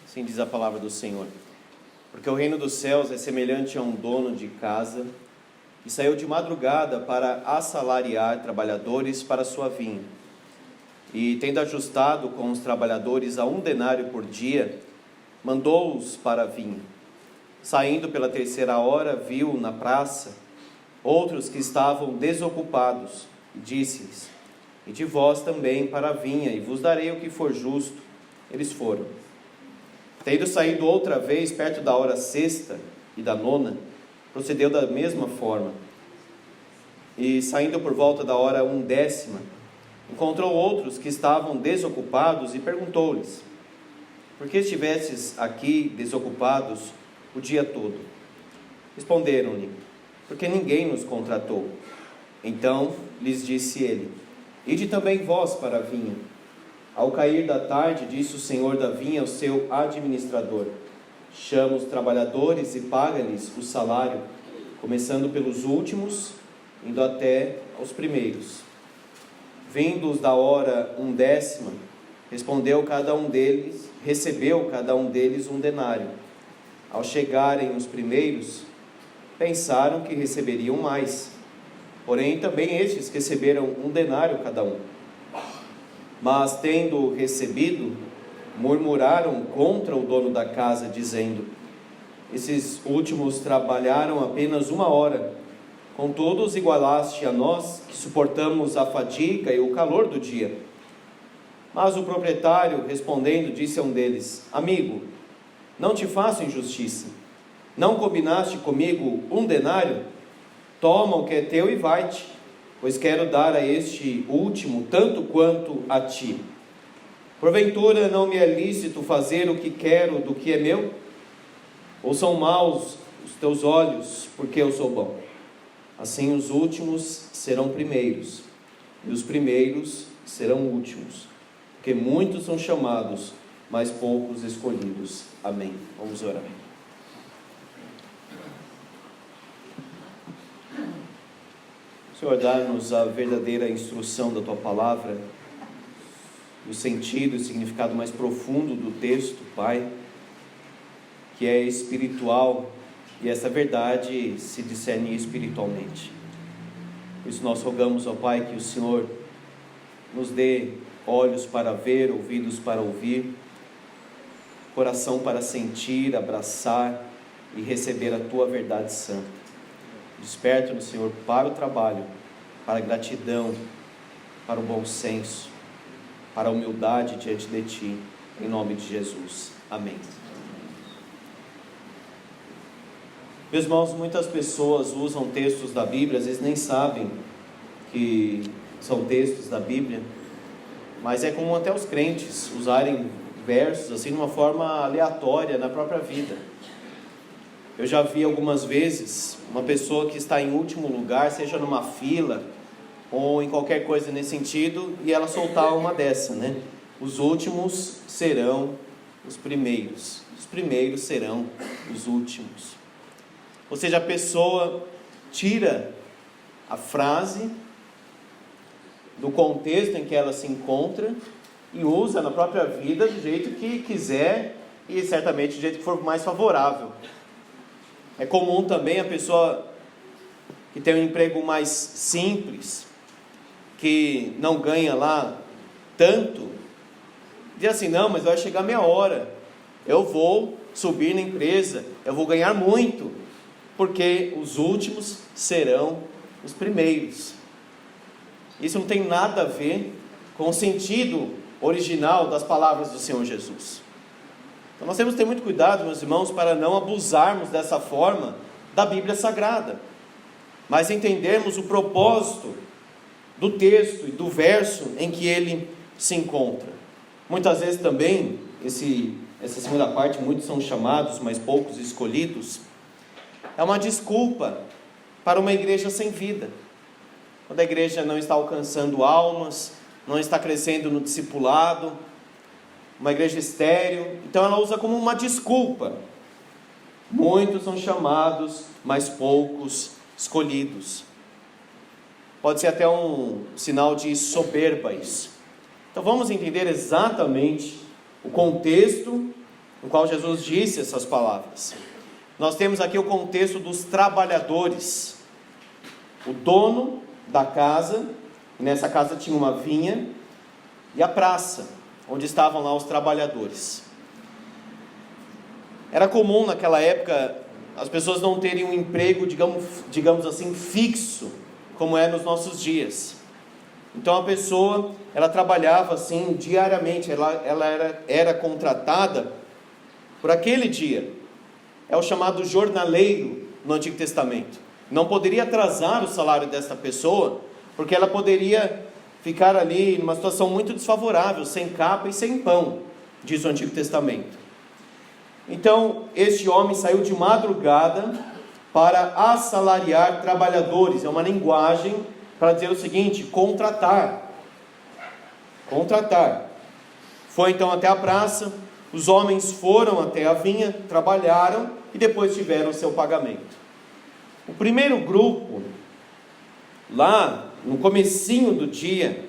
Assim diz a palavra do Senhor. Porque o reino dos céus é semelhante a um dono de casa que saiu de madrugada para assalariar trabalhadores para sua vinha. E, tendo ajustado com os trabalhadores a 1 denário por dia, mandou-os para a vinha. Saindo pela 3ª hora, viu na praça outros que estavam desocupados, e disse-lhes: Ide vós também para a vinha, e vos darei o que for justo. Eles foram. Tendo saído outra vez, perto da hora 6ª e da 9ª, procedeu da mesma forma. E saindo por volta da hora 1/10, encontrou outros que estavam desocupados e perguntou-lhes: Por que estivestes aqui desocupados o dia todo? Responderam-lhe: Porque ninguém nos contratou. Então lhes disse ele: Ide também vós para a vinha. Ao cair da tarde, disse o senhor da vinha ao seu administrador: Chama os trabalhadores e paga-lhes o salário, começando pelos últimos, indo até aos primeiros. Vindos da hora 1/10, recebeu cada um deles 1 denário. Ao chegarem os primeiros, pensaram que receberiam mais. Porém, também estes receberam 1 denário cada um. Mas, tendo recebido, murmuraram contra o dono da casa, dizendo: Esses últimos trabalharam apenas 1 hora, contudo os igualaste a nós, que suportamos a fadiga e o calor do dia. Mas o proprietário, respondendo, disse a um deles: Amigo, não te faço injustiça. Não combinaste comigo 1 denário? Toma o que é teu e vai-te, pois quero dar a este último tanto quanto a ti. Porventura não me é lícito fazer o que quero do que é meu? Ou são maus os teus olhos, porque eu sou bom? Assim os últimos serão primeiros, e os primeiros serão últimos. Porque muitos são chamados, mas poucos escolhidos. Amém. Vamos orar. Senhor, dá-nos a verdadeira instrução da Tua Palavra, o sentido e significado mais profundo do texto, Pai, que é espiritual, e essa verdade se discerne espiritualmente. Por isso nós rogamos ao Pai que o Senhor nos dê olhos para ver, ouvidos para ouvir, coração para sentir, abraçar e receber a Tua verdade santa. Desperta-nos, Senhor, para o trabalho, para a gratidão, para o bom senso, para a humildade diante de Ti, em nome de Jesus. Amém. Meus irmãos, muitas pessoas usam textos da Bíblia, às vezes nem sabem que são textos da Bíblia, mas é comum até os crentes usarem versos assim de uma forma aleatória na própria vida. Eu já vi algumas vezes uma pessoa que está em último lugar, seja numa fila ou em qualquer coisa nesse sentido, e ela soltar uma dessa, né? Os últimos serão os primeiros serão os últimos. Ou seja, a pessoa tira a frase do contexto em que ela se encontra e usa na própria vida do jeito que quiser e certamente do jeito que for mais favorável. É comum também a pessoa que tem um emprego mais simples, que não ganha lá tanto, dizer assim: não, mas vai chegar minha hora, eu vou subir na empresa, eu vou ganhar muito, porque os últimos serão os primeiros. Isso não tem nada a ver com o sentido original das palavras do Senhor Jesus. Então nós temos que ter muito cuidado, meus irmãos, para não abusarmos dessa forma da Bíblia Sagrada, mas entendermos o propósito do texto e do verso em que ele se encontra. Muitas vezes também, essa segunda parte, muitos são chamados, mas poucos escolhidos, é uma desculpa para uma igreja sem vida. Quando a igreja não está alcançando almas, não está crescendo no discipulado, uma igreja estéril, então ela usa como uma desculpa. Muitos são chamados, mas poucos escolhidos. Pode ser até um sinal de soberba isso. Então vamos entender exatamente o contexto no qual Jesus disse essas palavras. Nós temos aqui o contexto dos trabalhadores. O dono da casa, e nessa casa tinha uma vinha, e a praça, onde estavam lá os trabalhadores. Era comum naquela época as pessoas não terem um emprego, digamos assim, fixo, como é nos nossos dias. Então a pessoa, ela trabalhava assim diariamente, ela era contratada por aquele dia. É o chamado jornaleiro no Antigo Testamento. Não poderia atrasar o salário dessa pessoa, porque ela poderia ficar ali numa situação muito desfavorável, sem capa e sem pão, diz o Antigo Testamento. Então, este homem saiu de madrugada para assalariar trabalhadores. É uma linguagem para dizer o seguinte: contratar. Contratar. Foi então até a praça, os homens foram até a vinha, trabalharam e depois tiveram seu pagamento. O primeiro grupo, lá no comecinho do dia,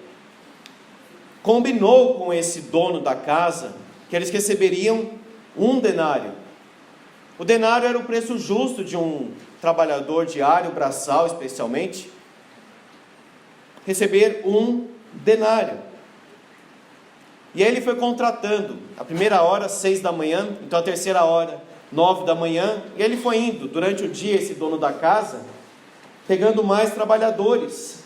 combinou com esse dono da casa que eles receberiam 1 denário. O denário era o preço justo de um trabalhador diário, braçal especialmente, receber 1 denário. E aí ele foi contratando, a primeira hora 6 da manhã, então a terceira hora 9 da manhã, e ele foi indo durante o dia, esse dono da casa, pegando mais trabalhadores.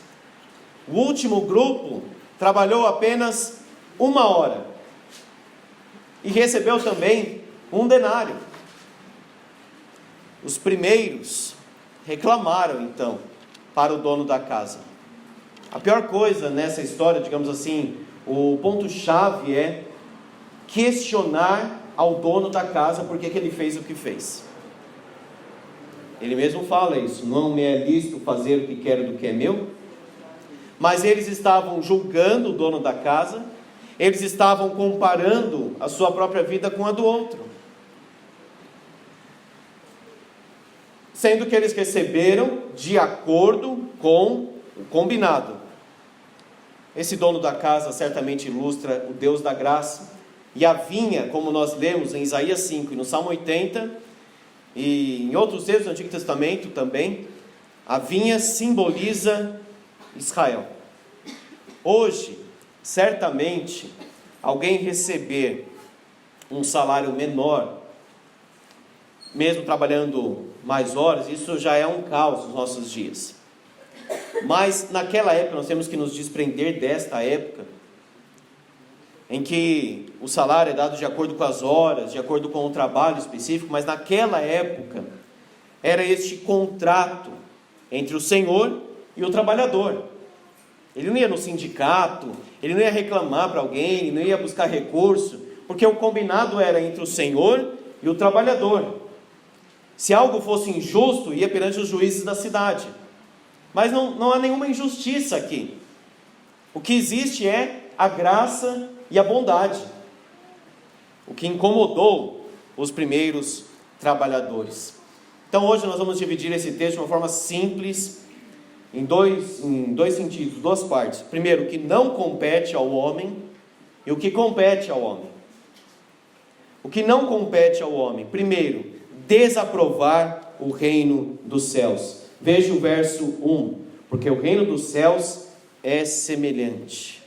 O último grupo trabalhou apenas 1 hora e recebeu também 1 denário. Os primeiros reclamaram então para o dono da casa. A pior coisa nessa história, digamos assim, o ponto-chave é questionar ao dono da casa por que ele fez o que fez. Ele mesmo fala isso: não me é lícito fazer o que quero do que é meu. Mas eles estavam julgando o dono da casa, eles estavam comparando a sua própria vida com a do outro, sendo que eles receberam de acordo com o combinado. Esse dono da casa certamente ilustra o Deus da graça, e a vinha, como nós lemos em Isaías 5 e no Salmo 80, e em outros textos do Antigo Testamento também, a vinha simboliza Israel. Hoje, certamente, alguém receber um salário menor, mesmo trabalhando mais horas, isso já é um caos nos nossos dias. Mas naquela época, nós temos que nos desprender desta época, em que o salário é dado de acordo com as horas, de acordo com o trabalho específico, mas naquela época, era este contrato entre o Senhor e o trabalhador. Ele não ia no sindicato, ele não ia reclamar para alguém, ele não ia buscar recurso, porque o combinado era entre o Senhor e o trabalhador. Se algo fosse injusto, ia perante os juízes da cidade. Mas não há nenhuma injustiça aqui. O que existe é a graça e a bondade. O que incomodou os primeiros trabalhadores. Então hoje nós vamos dividir esse texto de uma forma simples, em dois sentidos, 2 partes. Primeiro, o que não compete ao homem e o que compete ao homem. O que não compete ao homem: primeiro, desaprovar o reino dos céus. Veja o verso 1: porque o reino dos céus é semelhante.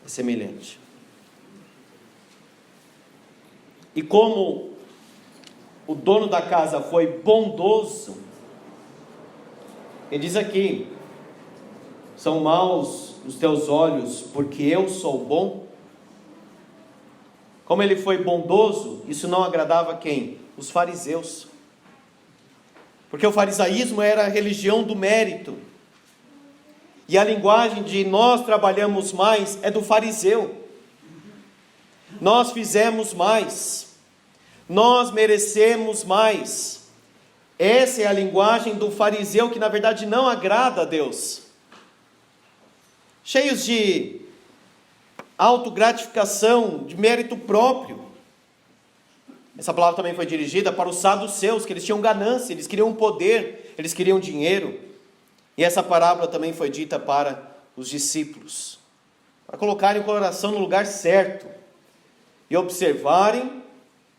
É semelhante. E como o dono da casa foi bondoso, ele diz aqui: são maus os teus olhos, porque eu sou bom. Como ele foi bondoso, isso não agradava quem? Os fariseus. Porque o farisaísmo era a religião do mérito. E a linguagem de nós trabalhamos mais é do fariseu. Nós fizemos mais. Nós merecemos mais. Essa é a linguagem do fariseu, que na verdade não agrada a Deus. Cheios de autogratificação, de mérito próprio. Essa palavra também foi dirigida para os saduceus, que eles tinham ganância, eles queriam poder, eles queriam dinheiro. E essa parábola também foi dita para os discípulos, para colocarem o coração no lugar certo. e observarem,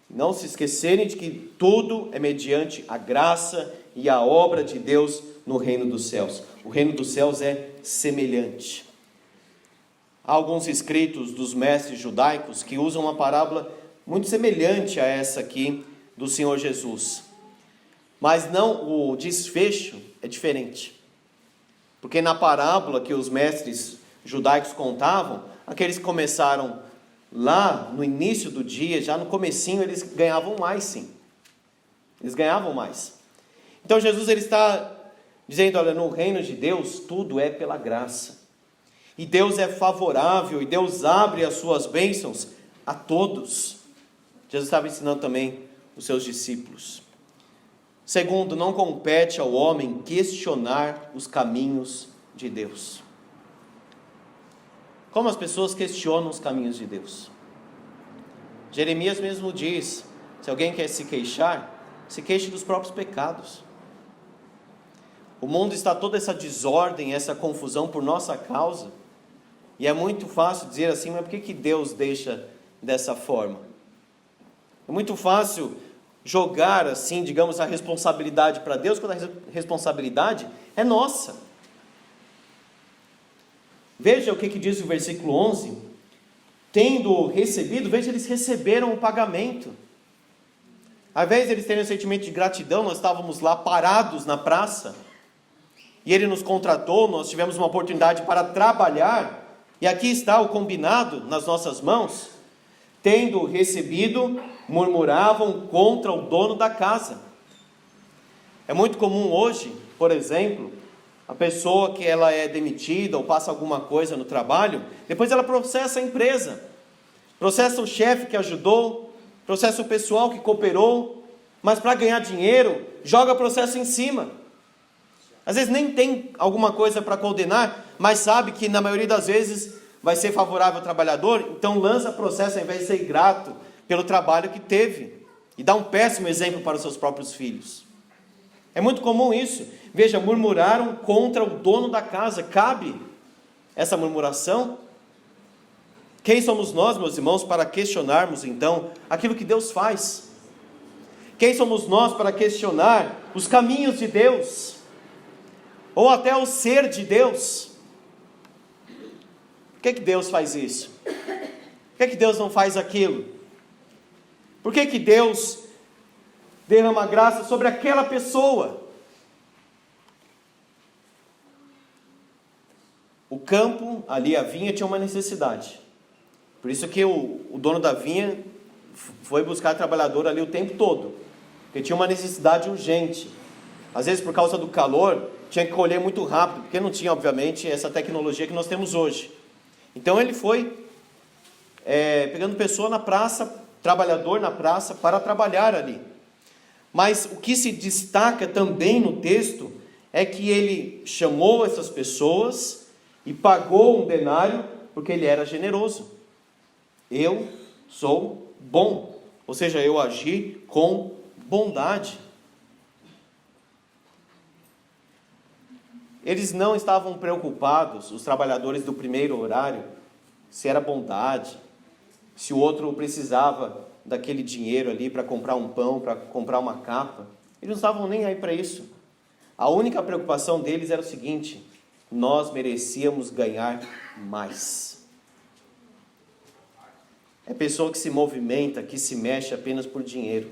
não se esquecerem de que tudo é mediante a graça e a obra de Deus no reino dos céus. O reino dos céus é semelhante. Há alguns escritos dos mestres judaicos que usam uma parábola muito semelhante a essa aqui do Senhor Jesus. Mas não, o desfecho é diferente. Porque na parábola que os mestres judaicos contavam, aqueles que começaram lá no início do dia, já no comecinho, eles ganhavam mais, sim. Eles ganhavam mais. Então Jesus ele está dizendo, olha, no reino de Deus tudo é pela graça. E Deus é favorável, e Deus abre as suas bênçãos a todos. Jesus estava ensinando também os seus discípulos. Segundo, não compete ao homem questionar os caminhos de Deus. Como as pessoas questionam os caminhos de Deus? Jeremias mesmo diz, se alguém quer se queixar, se queixe dos próprios pecados. O mundo está toda essa desordem, essa confusão por nossa causa. E é muito fácil dizer assim, mas por que Deus deixa dessa forma? É muito fácil jogar assim, digamos, a responsabilidade para Deus, quando a responsabilidade é nossa. Veja o que diz o versículo 11. Tendo recebido, veja, eles receberam o pagamento. Ao invés de eles terem um sentimento de gratidão, nós estávamos lá parados na praça, e Ele nos contratou, nós tivemos uma oportunidade para trabalhar, e aqui está o combinado nas nossas mãos. Tendo recebido, murmuravam contra o dono da casa. É muito comum hoje, por exemplo, a pessoa que ela é demitida ou passa alguma coisa no trabalho, depois ela processa a empresa, processa o chefe que ajudou, processa o pessoal que cooperou, mas para ganhar dinheiro, joga o processo em cima. Às vezes nem tem alguma coisa para condenar, mas sabe que na maioria das vezes vai ser favorável ao trabalhador, então lança processo ao invés de ser grato pelo trabalho que teve, e dá um péssimo exemplo para os seus próprios filhos. É muito comum isso. Veja, murmuraram contra o dono da casa. Cabe essa murmuração? Quem somos nós, meus irmãos, para questionarmos então aquilo que Deus faz? Quem somos nós para questionar os caminhos de Deus? Ou até o ser de Deus? Por que Deus faz isso? Por que Deus não faz aquilo? Por que Deus derrama graça sobre aquela pessoa? O campo, ali a vinha, tinha uma necessidade. Por isso que o dono da vinha foi buscar trabalhador ali o tempo todo, porque tinha uma necessidade urgente. Às vezes por causa do calor, tinha que colher muito rápido, porque não tinha obviamente essa tecnologia que nós temos hoje. Então ele foi pegando pessoa na praça, trabalhador na praça, para trabalhar ali. Mas o que se destaca também no texto é que ele chamou essas pessoas e pagou um denário, porque ele era generoso. Eu sou bom, ou seja, eu agi com bondade. Eles não estavam preocupados, os trabalhadores do primeiro horário, se era bondade, se o outro precisava daquele dinheiro ali para comprar um pão, para comprar uma capa. Eles não estavam nem aí para isso. A única preocupação deles era o seguinte: nós merecíamos ganhar mais. É pessoa que se movimenta, que se mexe apenas por dinheiro.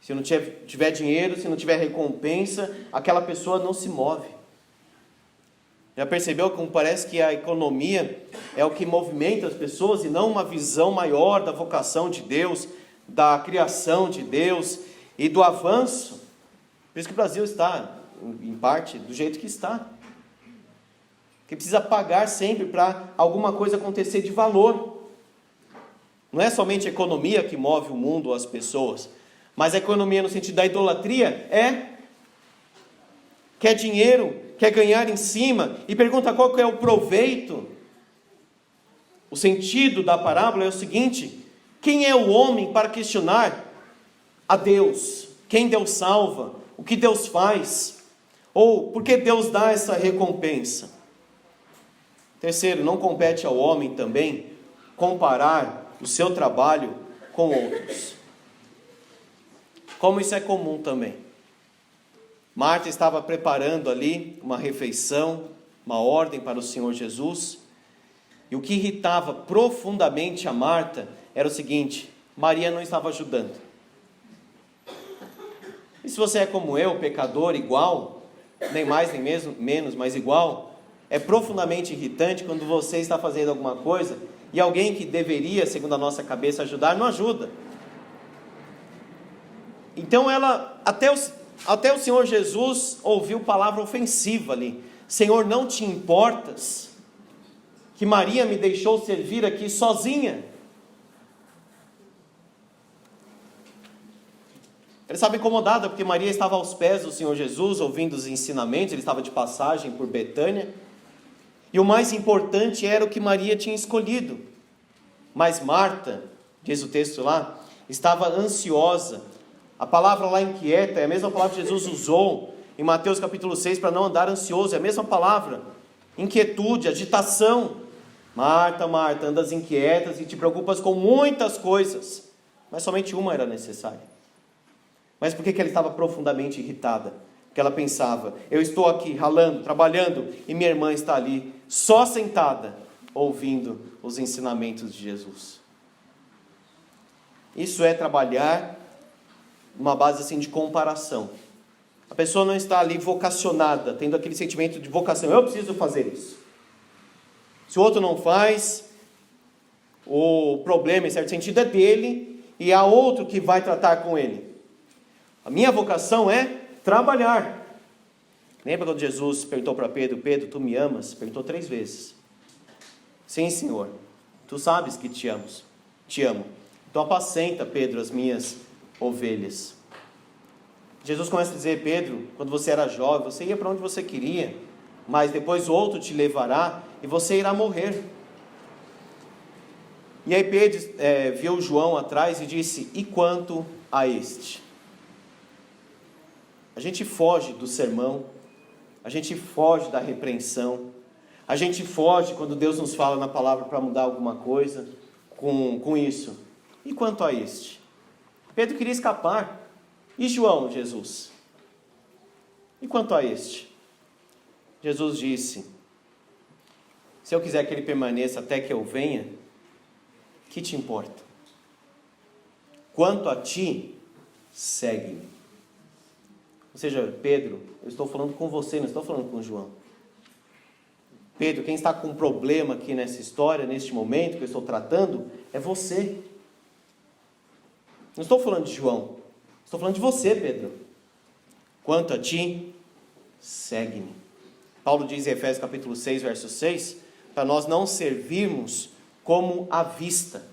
Se não tiver dinheiro, se não tiver recompensa, aquela pessoa não se move. Já percebeu como parece que a economia é o que movimenta as pessoas e não uma visão maior da vocação de Deus, da criação de Deus e do avanço? Por isso que o Brasil está, em parte, do jeito que está. Que precisa pagar sempre para alguma coisa acontecer de valor. Não é somente a economia que move o mundo ou as pessoas, mas a economia no sentido da idolatria quer dinheiro, quer ganhar em cima, e pergunta qual que é o proveito. O sentido da parábola é o seguinte: quem é o homem para questionar a Deus? Quem Deus salva? O que Deus faz? Ou por que Deus dá essa recompensa? Terceiro, não compete ao homem também comparar do seu trabalho com outros. Como isso é comum também. Marta estava preparando ali uma refeição, uma ordem para o Senhor Jesus, e o que irritava profundamente a Marta era o seguinte: Maria não estava ajudando. E se você é como eu, pecador igual, nem mais nem menos, mas igual, é profundamente irritante quando você está fazendo alguma coisa e alguém que deveria, segundo a nossa cabeça, ajudar, não ajuda. Então ela, até o Senhor Jesus ouviu palavra ofensiva ali: Senhor, não te importas que Maria me deixou servir aqui sozinha? Ela estava incomodada porque Maria estava aos pés do Senhor Jesus, ouvindo os ensinamentos. Ele estava de passagem por Betânia, e o mais importante era o que Maria tinha escolhido. Mas Marta, diz o texto lá, estava ansiosa. A palavra lá, inquieta, é a mesma palavra que Jesus usou em Mateus capítulo 6 para não andar ansioso. É a mesma palavra: inquietude, agitação. Marta, Marta, andas inquietas e te preocupas com muitas coisas, mas somente uma era necessária. Mas por que ela estava profundamente irritada? Porque ela pensava: eu estou aqui ralando, trabalhando, e minha irmã está ali, só sentada, ouvindo os ensinamentos de Jesus. Isso é trabalhar uma base assim de comparação. A pessoa não está ali vocacionada, tendo aquele sentimento de vocação: eu preciso fazer isso. Se o outro não faz, o problema, em certo sentido, é dele, e há outro que vai tratar com ele. A minha vocação é trabalhar. Lembra quando Jesus perguntou para Pedro: Pedro, tu me amas? Perguntou 3 vezes. Sim, Senhor, tu sabes que te amo. Então apacenta, Pedro, as minhas ovelhas. Jesus começa a dizer: Pedro, quando você era jovem, você ia para onde você queria, mas depois outro te levará e você irá morrer. E aí Pedro viu João atrás e disse: e quanto a este? A gente foge do sermão, a gente foge da repreensão, a gente foge quando Deus nos fala na palavra para mudar alguma coisa com isso. E quanto a este? Pedro queria escapar. E João, Jesus? E quanto a este? Jesus disse: se eu quiser que ele permaneça até que eu venha, que te importa? Quanto a ti, segue-me. Ou seja, Pedro, eu estou falando com você, não estou falando com João. Pedro, quem está com um problema aqui nessa história, neste momento que eu estou tratando, é você. Não estou falando de João, estou falando de você, Pedro. Quanto a ti, segue-me. Paulo diz em Efésios capítulo 6, verso 6, para nós não servirmos como à vista.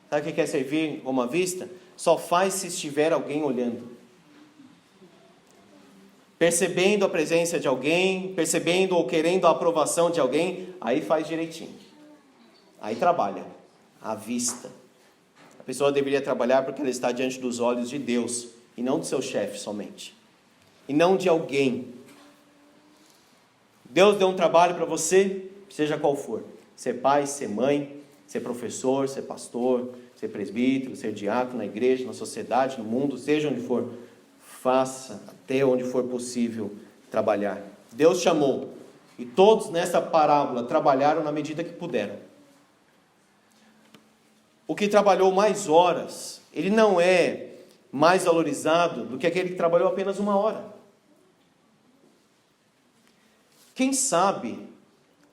Sabe o que é servir como à vista? Só faz se estiver alguém olhando. Percebendo a presença de alguém, percebendo ou querendo a aprovação de alguém, aí faz direitinho. Aí trabalha, à vista. A pessoa deveria trabalhar porque ela está diante dos olhos de Deus, e não do seu chefe somente. E não de alguém. Deus deu um trabalho para você, seja qual for. Ser pai, ser mãe, ser professor, ser pastor, ser presbítero, ser diácono na igreja, na sociedade, no mundo, seja onde for. Faça até onde for possível trabalhar. Deus chamou, e todos nessa parábola trabalharam na medida que puderam. O que trabalhou mais horas, ele não é mais valorizado do que aquele que trabalhou apenas 1 hora. Quem sabe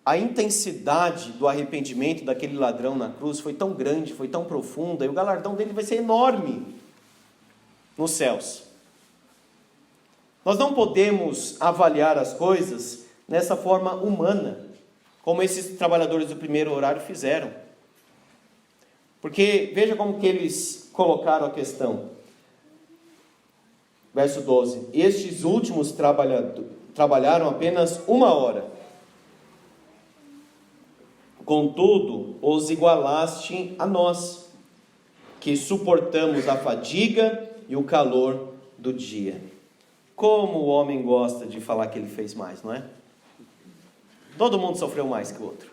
a intensidade do arrependimento daquele ladrão na cruz foi tão grande, foi tão profunda, e o galardão dele vai ser enorme nos céus. Nós não podemos avaliar as coisas nessa forma humana, como esses trabalhadores do primeiro horário fizeram. Porque veja como que eles colocaram a questão. Verso 12: estes últimos trabalharam apenas 1 hora. Contudo, os igualaste a nós, que suportamos a fadiga e o calor do dia. Como o homem gosta de falar que ele fez mais, não é? Todo mundo sofreu mais que o outro.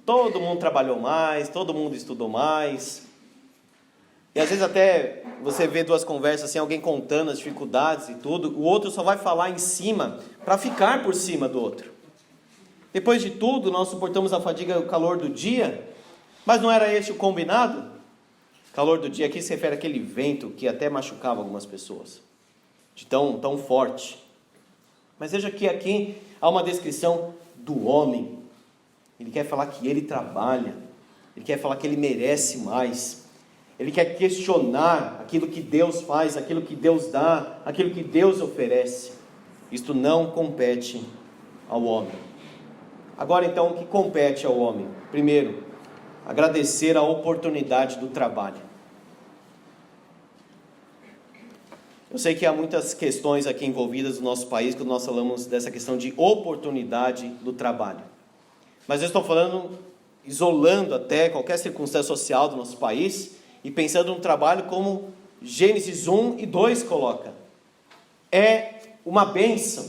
Todo mundo trabalhou mais, todo mundo estudou mais. E às vezes até você vê duas conversas assim, alguém contando as dificuldades e tudo, o outro só vai falar em cima para ficar por cima do outro. Depois de tudo, nós suportamos a fadiga e o calor do dia, mas não era este o combinado? Calor do dia aqui se refere àquele vento que até machucava algumas pessoas, de tão forte. Mas veja que aqui há uma descrição do homem. Ele quer falar que ele trabalha, ele quer falar que ele merece mais. Ele quer questionar aquilo que Deus faz, aquilo que Deus dá, aquilo que Deus oferece. Isto não compete ao homem. Agora então, o que compete ao homem? Primeiro, agradecer a oportunidade do trabalho. Eu sei que há muitas questões aqui envolvidas no nosso país, quando nós falamos dessa questão de oportunidade do trabalho. Mas eu estou falando, isolando até qualquer circunstância social do nosso país, e pensando no trabalho como Gênesis 1 e 2 coloca. É uma bênção.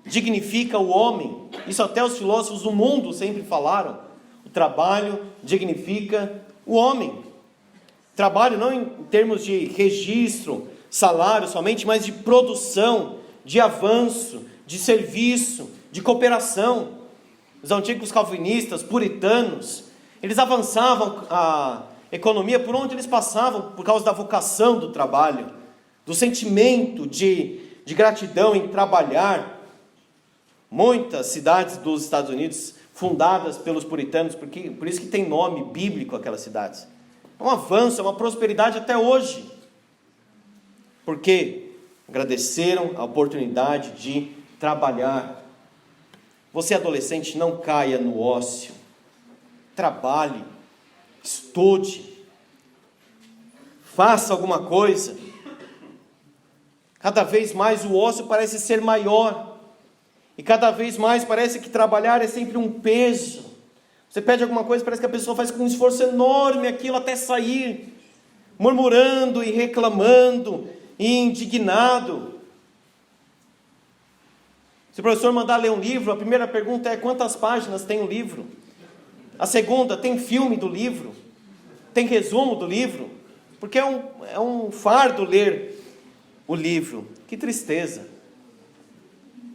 Dignifica o homem. Isso até os filósofos do mundo sempre falaram. O trabalho dignifica o homem. Trabalho não em termos de registro, salário somente, mas de produção, de avanço, de serviço, de cooperação. Os antigos calvinistas, puritanos, eles avançavam a economia por onde eles passavam, por causa da vocação do trabalho, do sentimento de gratidão em trabalhar. Muitas cidades dos Estados Unidos fundadas pelos puritanos, por isso que tem nome bíblico aquelas cidades. É um avanço, é uma prosperidade até hoje. Porque agradeceram a oportunidade de trabalhar. Você adolescente, não caia no ócio. Trabalhe. Estude, faça alguma coisa. Cada vez mais o ócio parece ser maior, e cada vez mais parece que trabalhar é sempre um peso. Você pede alguma coisa, parece que a pessoa faz com um esforço enorme aquilo até sair, murmurando e reclamando e indignado. Se o professor mandar ler um livro, a primeira pergunta é: quantas páginas tem o livro? A segunda, tem filme do livro? Tem resumo do livro? Porque é um fardo ler o livro. Que tristeza.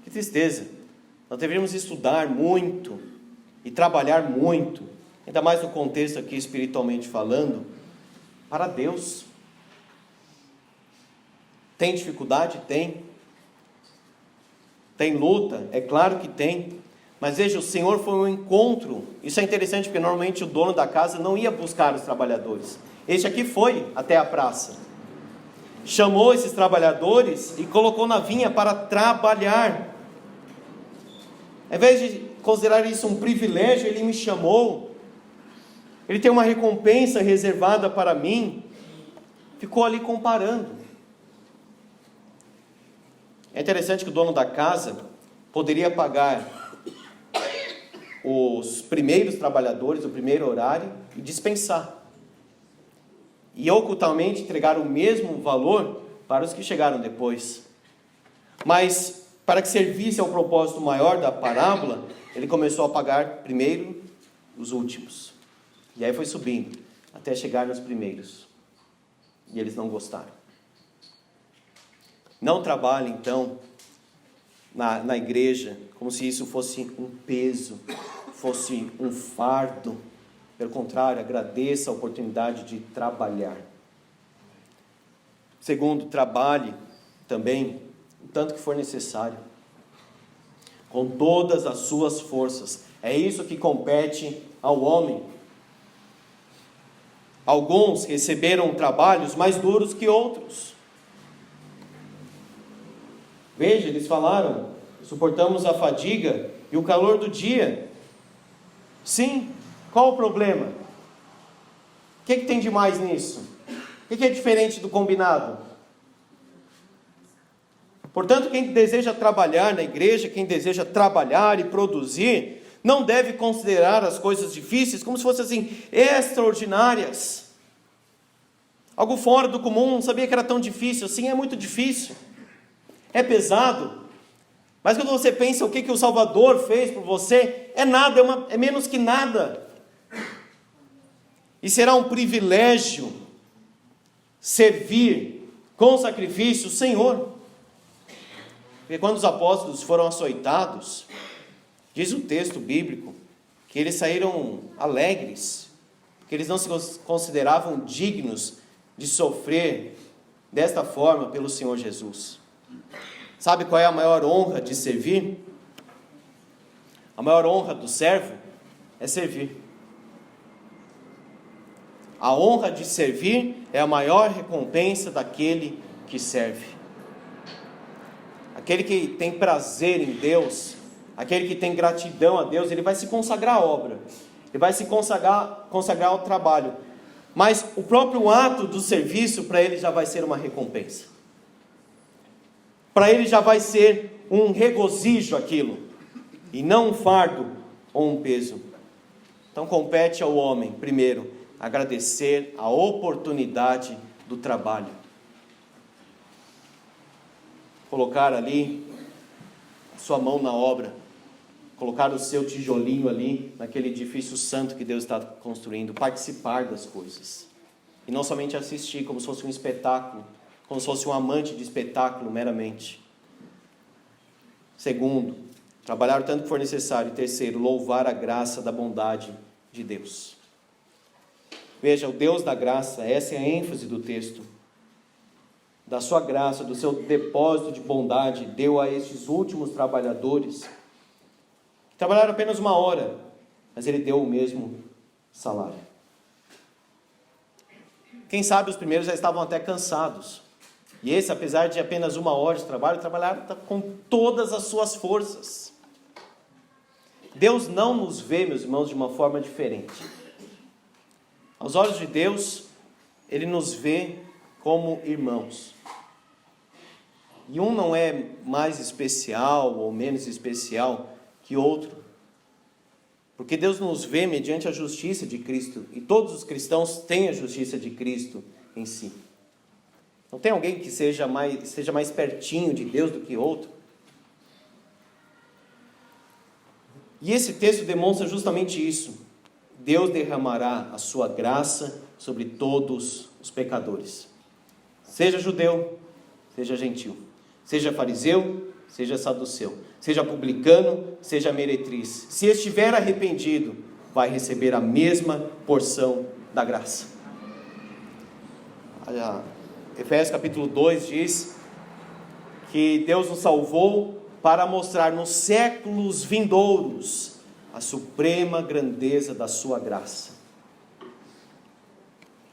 Que tristeza. Nós deveríamos estudar muito e trabalhar muito, ainda mais no contexto aqui espiritualmente falando, para Deus. Tem dificuldade? Tem. Tem luta? É claro que tem. Mas veja, o Senhor foi um encontro. Isso é interessante porque normalmente o dono da casa não ia buscar os trabalhadores. Este aqui foi até a praça. Chamou esses trabalhadores e colocou na vinha para trabalhar. Ao invés de considerar isso um privilégio, ele me chamou. Ele tem uma recompensa reservada para mim. Ficou ali comparando. É interessante que o dono da casa poderia pagar os primeiros trabalhadores, o primeiro horário, e dispensar. E ocultamente entregar o mesmo valor para os que chegaram depois. Mas, para que servisse ao propósito maior da parábola, ele começou a pagar primeiro os últimos. E aí foi subindo, até chegar nos primeiros. E eles não gostaram. Não trabalhe, então, na igreja, como se isso fosse um peso, fosse um fardo. Pelo contrário, agradeça a oportunidade de trabalhar. Segundo, trabalhe também o tanto que for necessário, com todas as suas forças. É isso que compete ao homem. Alguns receberam trabalhos mais duros que outros. Veja, eles falaram: suportamos a fadiga e o calor do dia. Sim, qual o problema? O que tem de mais nisso? O que é diferente do combinado? Portanto, quem deseja trabalhar na igreja, quem deseja trabalhar e produzir, não deve considerar as coisas difíceis como se fossem assim, extraordinárias. Algo fora do comum, não sabia que era tão difícil. Sim, é muito difícil. É pesado. Mas quando você pensa o que o Salvador fez por você, é nada, é menos que nada. E será um privilégio servir com sacrifício o Senhor. Porque quando os apóstolos foram açoitados, diz o texto bíblico, que eles saíram alegres, que eles não se consideravam dignos de sofrer desta forma pelo Senhor Jesus. Sabe qual é a maior honra de servir? A maior honra do servo é servir. A honra de servir é a maior recompensa daquele que serve. Aquele que tem prazer em Deus, aquele que tem gratidão a Deus, ele vai se consagrar à obra, ele vai se consagrar ao trabalho. Mas o próprio ato do serviço para ele já vai ser uma recompensa. Para ele já vai ser um regozijo aquilo, e não um fardo ou um peso. Então compete ao homem, primeiro, agradecer a oportunidade do trabalho. Colocar ali sua mão na obra, colocar o seu tijolinho ali, naquele edifício santo que Deus está construindo, participar das coisas. E não somente assistir, como se fosse um espetáculo, como se fosse um amante de espetáculo meramente. Segundo, trabalhar o tanto que for necessário. E terceiro, louvar a graça da bondade de Deus. Veja, o Deus da graça, essa é a ênfase do texto. Da sua graça, do seu depósito de bondade, deu a estes últimos trabalhadores, que trabalharam apenas 1 hora, mas ele deu o mesmo salário. Quem sabe os primeiros já estavam até cansados. E esse, apesar de apenas 1 hora de trabalho, trabalharam com todas as suas forças. Deus não nos vê, meus irmãos, de uma forma diferente. Aos olhos de Deus, Ele nos vê como irmãos. E um não é mais especial ou menos especial que outro. Porque Deus nos vê mediante a justiça de Cristo. E todos os cristãos têm a justiça de Cristo em si. Não tem alguém que seja mais pertinho de Deus do que outro. E esse texto demonstra justamente isso. Deus derramará a sua graça sobre todos os pecadores. Seja judeu, seja gentil. Seja fariseu, seja saduceu. Seja publicano, seja meretriz. Se estiver arrependido, vai receber a mesma porção da graça. Efésios capítulo 2 diz que Deus nos salvou para mostrar nos séculos vindouros a suprema grandeza da sua graça.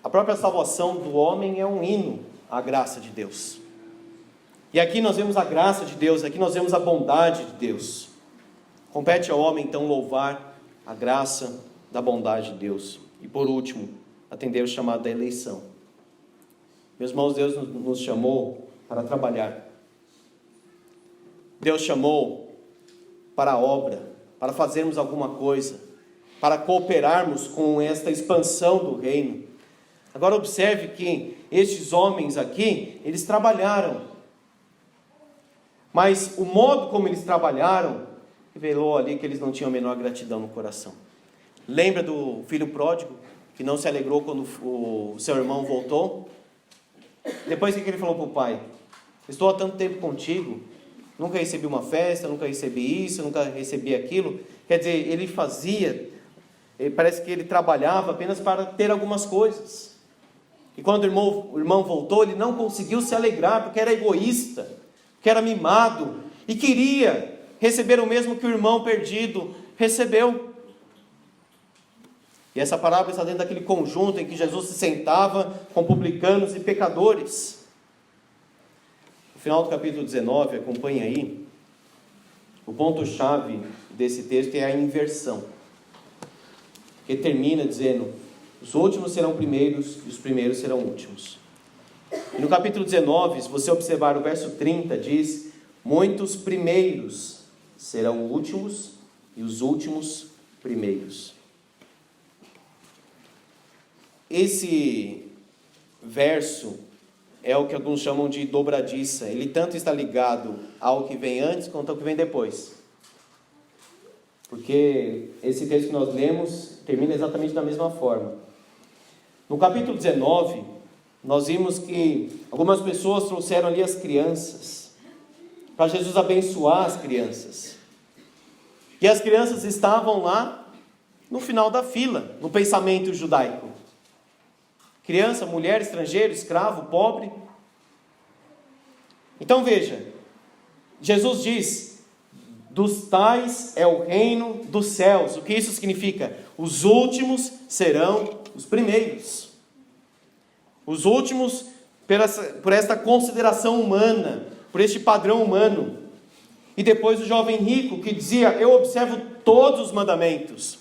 A própria salvação do homem é um hino à graça de Deus. E aqui nós vemos a graça de Deus, aqui nós vemos a bondade de Deus. Compete ao homem então louvar a graça da bondade de Deus. E por último, atender o chamado da eleição. Meus irmãos, Deus nos chamou para trabalhar. Deus chamou para a obra, para fazermos alguma coisa, para cooperarmos com esta expansão do reino. Agora observe que estes homens aqui, eles trabalharam. Mas o modo como eles trabalharam, revelou ali que eles não tinham a menor gratidão no coração. Lembra do filho pródigo, que não se alegrou quando o seu irmão voltou? Depois o que ele falou para o pai? Estou há tanto tempo contigo, nunca recebi uma festa, nunca recebi isso, nunca recebi aquilo. Quer dizer, ele parece que ele trabalhava apenas para ter algumas coisas. E quando o irmão voltou, ele não conseguiu se alegrar, porque era egoísta, porque era mimado, e queria receber o mesmo que o irmão perdido recebeu. E essa parábola está dentro daquele conjunto em que Jesus se sentava com publicanos e pecadores. No final do capítulo 19, acompanhe aí, o ponto-chave desse texto é a inversão, que termina dizendo: os últimos serão primeiros e os primeiros serão últimos. E no capítulo 19, se você observar o verso 30, diz: muitos primeiros serão últimos e os últimos primeiros. Esse verso é o que alguns chamam de dobradiça. Ele tanto está ligado ao que vem antes quanto ao que vem depois. Porque esse texto que nós lemos termina exatamente da mesma forma. No capítulo 19, nós vimos que algumas pessoas trouxeram ali as crianças, para Jesus abençoar as crianças. E as crianças estavam lá no final da fila, no pensamento judaico. Criança, mulher, estrangeiro, escravo, pobre. Então veja, Jesus diz: dos tais é o reino dos céus. O que isso significa? Os últimos serão os primeiros. Os últimos, por esta consideração humana, por este padrão humano. E depois o jovem rico que dizia: eu observo todos os mandamentos.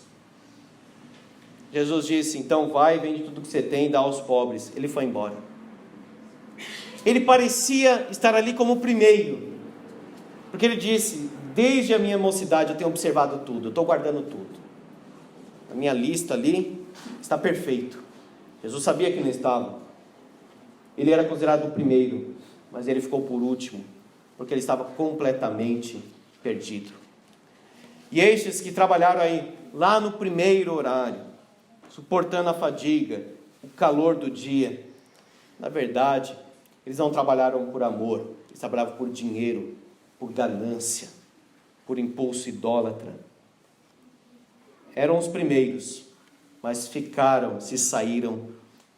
Jesus disse: então vai, vende tudo que você tem e dá aos pobres. Ele foi embora. Ele parecia estar ali como o primeiro, porque ele disse: desde a minha mocidade eu tenho observado tudo, eu estou guardando tudo. A minha lista ali está perfeito. Jesus sabia que não estava. Ele era considerado o primeiro, mas ele ficou por último, porque ele estava completamente perdido. E estes que trabalharam aí, lá no primeiro horário, suportando a fadiga, o calor do dia, na verdade, eles não trabalharam por amor, eles trabalhavam por dinheiro, por ganância, por impulso idólatra. Eram os primeiros, mas se saíram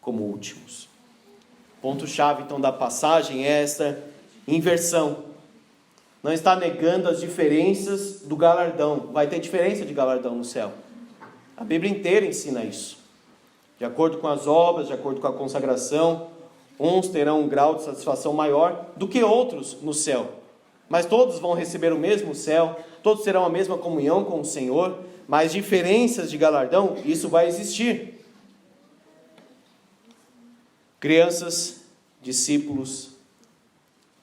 como últimos. Ponto-chave, então, da passagem é esta inversão. Não está negando as diferenças do galardão. Vai ter diferença de galardão no céu. A Bíblia inteira ensina isso. De acordo com as obras, de acordo com a consagração, uns terão um grau de satisfação maior do que outros no céu. Mas todos vão receber o mesmo céu, todos terão a mesma comunhão com o Senhor, mas diferenças de galardão, isso vai existir. Crianças, discípulos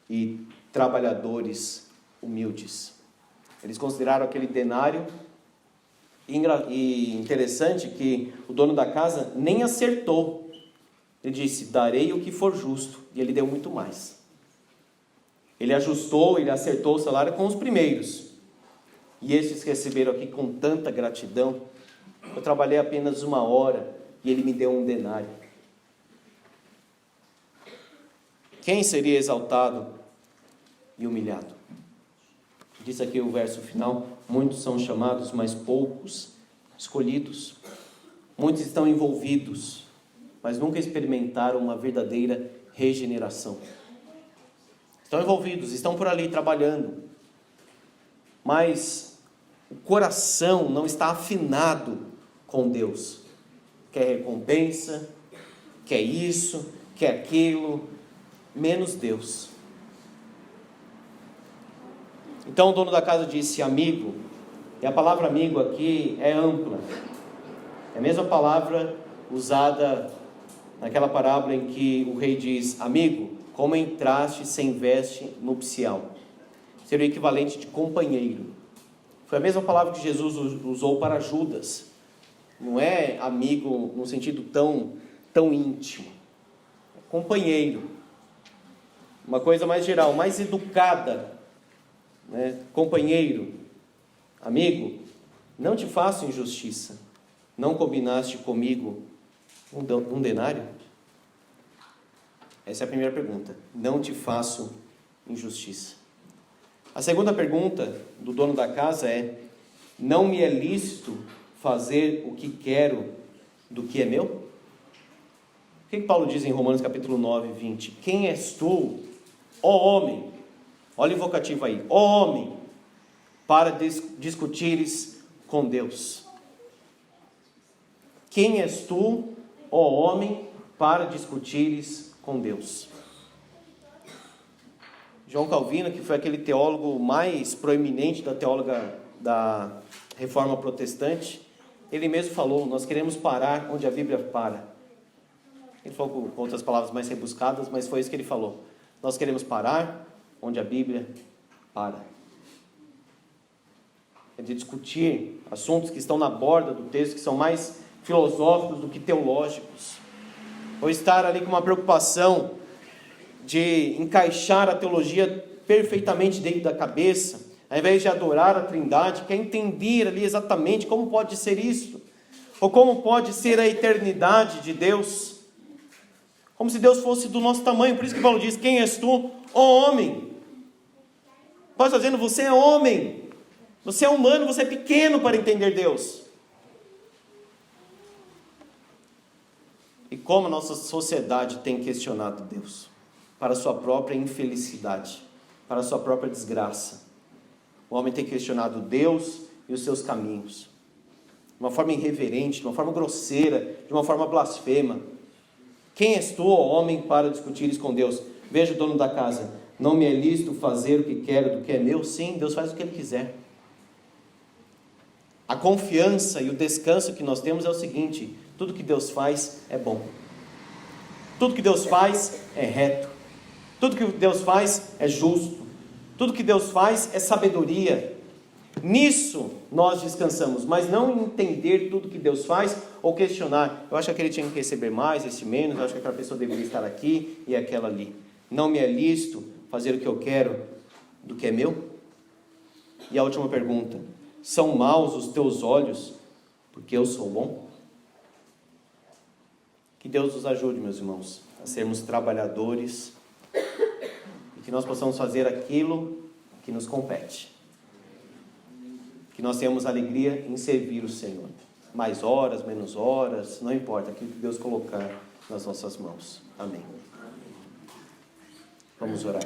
e trabalhadores humildes. Eles consideraram aquele denário, e interessante que o dono da casa nem acertou. Ele disse: darei o que for justo, e ele deu muito mais. Ele ajustou, ele acertou o salário com os primeiros. E esses receberam aqui com tanta gratidão: eu trabalhei apenas 1 hora e ele me deu 1 denário. Quem seria exaltado e humilhado? Diz aqui o verso final: muitos são chamados, mas poucos escolhidos. Muitos estão envolvidos, mas nunca experimentaram uma verdadeira regeneração. Estão envolvidos, estão por ali trabalhando, mas o coração não está afinado com Deus. Quer recompensa, quer isso, quer aquilo, menos Deus. Então o dono da casa disse: amigo, e a palavra amigo aqui é ampla. É a mesma palavra usada naquela parábola em que o rei diz: amigo, como entraste sem veste nupcial. Seria o equivalente de companheiro. Foi a mesma palavra que Jesus usou para Judas. Não é amigo no sentido tão íntimo. É companheiro. Uma coisa mais geral, mais educada. Né? Companheiro, amigo, não te faço injustiça. Não combinaste comigo um denário? Essa é a primeira pergunta. Não te faço injustiça. A segunda pergunta do dono da casa é: não me é lícito fazer o que quero do que é meu? O que Paulo diz em Romanos capítulo 9, 20? Quem és tu, ó homem? Olha o invocativo aí: ó homem, para discutires com Deus. Quem és tu, ó homem, para discutires com Deus? João Calvino, que foi aquele teólogo mais proeminente da Reforma Protestante, ele mesmo falou: nós queremos parar onde a Bíblia para. Ele falou com outras palavras mais rebuscadas, mas foi isso que ele falou: nós queremos parar onde a Bíblia para. É de discutir assuntos que estão na borda do texto, que são mais filosóficos do que teológicos, ou estar ali com uma preocupação de encaixar a teologia perfeitamente dentro da cabeça, ao invés de adorar a Trindade, quer entender ali exatamente como pode ser isso, ou como pode ser a eternidade de Deus, como se Deus fosse do nosso tamanho. Por isso que Paulo diz: quem és tu, ó homem? Paulo está dizendo: você é homem, você é humano, você é pequeno para entender Deus. E como a nossa sociedade tem questionado Deus, para a sua própria infelicidade, para a sua própria desgraça. O homem tem questionado Deus e os seus caminhos, de uma forma irreverente, de uma forma grosseira, de uma forma blasfema. Quem és tu, ó homem, para discutires com Deus? Veja o dono da casa: não me é lícito fazer o que quero do que é meu? Sim, Deus faz o que Ele quiser. A confiança e o descanso que nós temos é o seguinte: tudo que Deus faz é bom. Tudo que Deus faz é reto. Tudo que Deus faz é justo. Tudo que Deus faz é sabedoria. Nisso nós descansamos, mas não em entender tudo que Deus faz ou questionar: eu acho que aquele tinha que receber mais, esse menos, eu acho que aquela pessoa deveria estar aqui e aquela ali. Não me é lícito fazer o que eu quero do que é meu? E a última pergunta: são maus os teus olhos porque eu sou bom? Que Deus nos ajude, meus irmãos, a sermos trabalhadores e que nós possamos fazer aquilo que nos compete. Que nós tenhamos alegria em servir o Senhor. Mais horas, menos horas, não importa, aquilo que Deus colocar nas nossas mãos. Amém. Vamos orar.